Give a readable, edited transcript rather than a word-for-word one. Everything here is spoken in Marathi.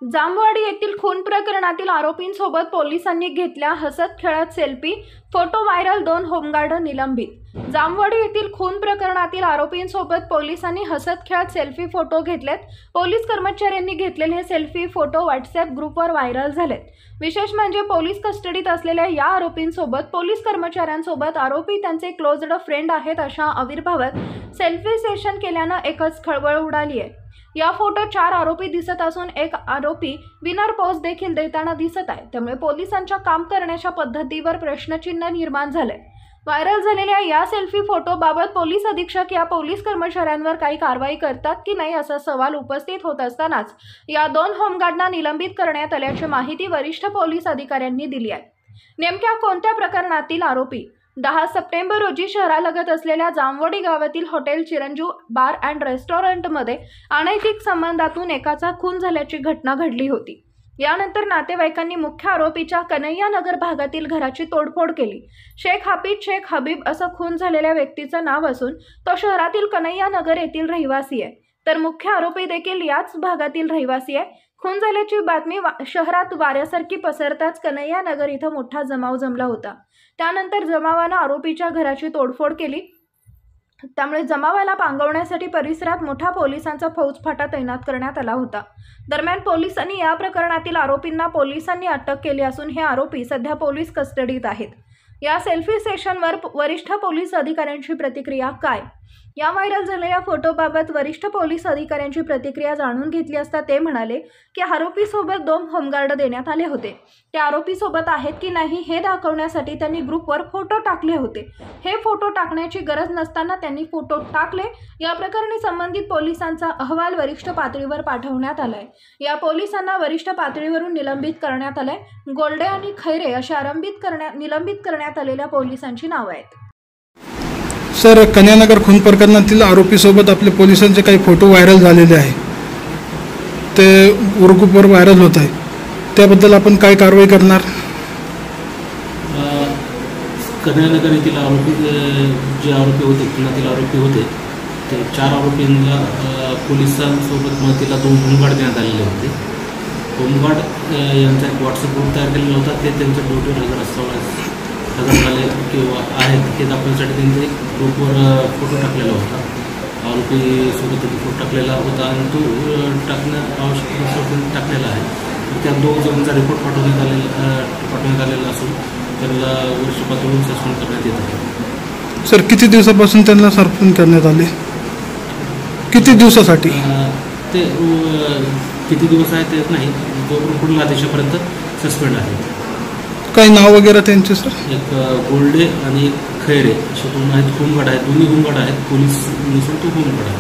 जामवाडी येथील खून प्रकरणातील आरोपींसोबत पोलिसांनी घेतल्या हसत खेळत सेल्फी, फोटो व्हायरल, 2 होमगार्ड निलंबित। जामवाडी येथील खून प्रकरणातील आरोपींसोबत पोलिसांनी हसत खेळत सेल्फी, फोटो घेतलेत। पोलीस कर्मचाऱ्यांनी घेतलेले हे सेल्फी, फोटो व्हॉट्सअप ग्रुपवर व्हायरल झालेत। विशेष म्हणजे पोलीस कस्टडीत असलेल्या या आरोपींसोबत पोलीस कर्मचाऱ्यांसोबत आरोपी त्यांचे क्लोज्ड फ्रेंड आहेत अशा आविर्भावात सेल्फी सेशन केल्यानं एकच खळबळ उडाली आहे। या फोटोत 4 आरोपी दिसत असून एक आरोपी विनर पोज देखील देताना दिसत आहे। त्यामुळे पोलिसांच्या काम करण्याच्या पद्धतीवर प्रश्नचिन्ह निर्माण झाले। व्हायरल झालेल्या या सेल्फी फोटो बाबत पोलीस अधीक्षक या पोलीस कर्मचाऱ्यांवर काही कारवाई करतात की नाही असा सवाल उपस्थित होत असतानाच या 2 होमगार्डना निलंबित करण्यात आल्याची माहिती वरिष्ठ पोलीस अधिकाऱ्यांनी दिली आहे। नेमक्या कोणत्या प्रकरणातील आरोपी? 10 सप्टेंबर रोजी शहरालगत असलेल्या जामवाडी गावातील हॉटेल चिरंजीव बार अँड रेस्टॉरंटमध्ये अनैतिक संबंधातून एकाचा खून झाल्याची घटना घडली होती। यानंतर नातेवाईकांनी मुख्य आरोपीच्या कन्हैया नगर भागातील घराची तोडफोड केली। शेख हबीब असं खून झालेल्या व्यक्तीचं नाव असून तो शहरातील कन्हैया नगर येथील रहिवासी आहे, तर मुख्य आरोपी देखील याच भागातील रहिवासी आहे। खून झाल्याची बातमी शहरात वाऱ्यासारखी पसरताच कन्हैया नगर इथं मोठा जमाव जमला होता। त्यानंतर जमावानं आरोपीच्या घराची तोडफोड केली। त्यामुळे जमावाला पांगवण्यासाठी परिसरात मोठा पोलिसांचा फौजफाटा तैनात करण्यात आला होता। दरम्यान पोलिसांनी या प्रकरणातील आरोपींना पोलिसांनी अटक केली असून हे आरोपी सध्या पोलीस कस्टडीत आहेत। या सेल्फी सेशनवर वरिष्ठ पोलीस अधिकाऱ्यांची प्रतिक्रिया काय? या व्हायरल झालेल्या फोटोबाबत वरिष्ठ पोलीस अधिकाऱ्यांची प्रतिक्रिया जाणून घेतली असता ते म्हणाले की आरोपीसोबत 2 होमगार्ड देण्यात आले होते। ते आरोपीसोबत आहेत की नाही हे दाखवण्यासाठी त्यांनी ग्रुपवर फोटो टाकले होते। हे फोटो टाकण्याची गरज नसताना त्यांनी फोटो टाकले। या प्रकरणी संबंधित पोलिसांचा अहवाल वरिष्ठ पातळीवर पाठवण्यात आलाय। या पोलिसांना वरिष्ठ पातळीवरून निलंबित करण्यात आलंय। गोल्डे आणि खैरे अशा निलंबित करण्यात आलेल्या पोलिसांची नावं आहेत। सर, कन्हैयानगर खून प्रकरणातील आरोपीसोबत आपले पोलिसांचे काही फोटो व्हायरल झालेले आहे, ते ग्रुपवर व्हायरल होत आहे, त्याबद्दल आपण काय कारवाई करणार? कन्हैयानगर येथील आरोपी जे आरोपी होते, खुनातील आरोपी होते, ते 4 आरोपींना पोलिसांसोबत मदतीला 2 होमगार्ड देण्यात आलेले होते। होमगार्ड यांचा एक व्हॉट्सअप ग्रुप तयार केलेला होता। ते त्यांच्या ड्युटीवर हजर झाले किंवा आहेत हे दाखवण्यासाठी त्यांचे ग्रुपवर फोटो टाकलेला होता। आरोपीसोबत त्यांनी फोटो टाकलेला होता आणि तो टाकलेला आहे। त्या 2 जणांचा रिपोर्ट पाठवण्यात आलेला असून त्यांना वरिष्ठ पातळीवर सस्पेंड करण्यात येत आहे। सर, किती दिवसापासून त्यांना सस्पेंड करण्यात आले? किती दिवसासाठी? ते किती दिवस आहे ते नाही, पुढील आदेशापर्यंत सस्पेंड आहे। काही नाव वगैरे त्यांचे? सर, एक गोल्डे आणि एक खैरे असे 2 आहेत, होमगार्ड आहेत, दोन्ही होमगार्ड आहेत, पोलीस नसून तो होमगार्ड आहे।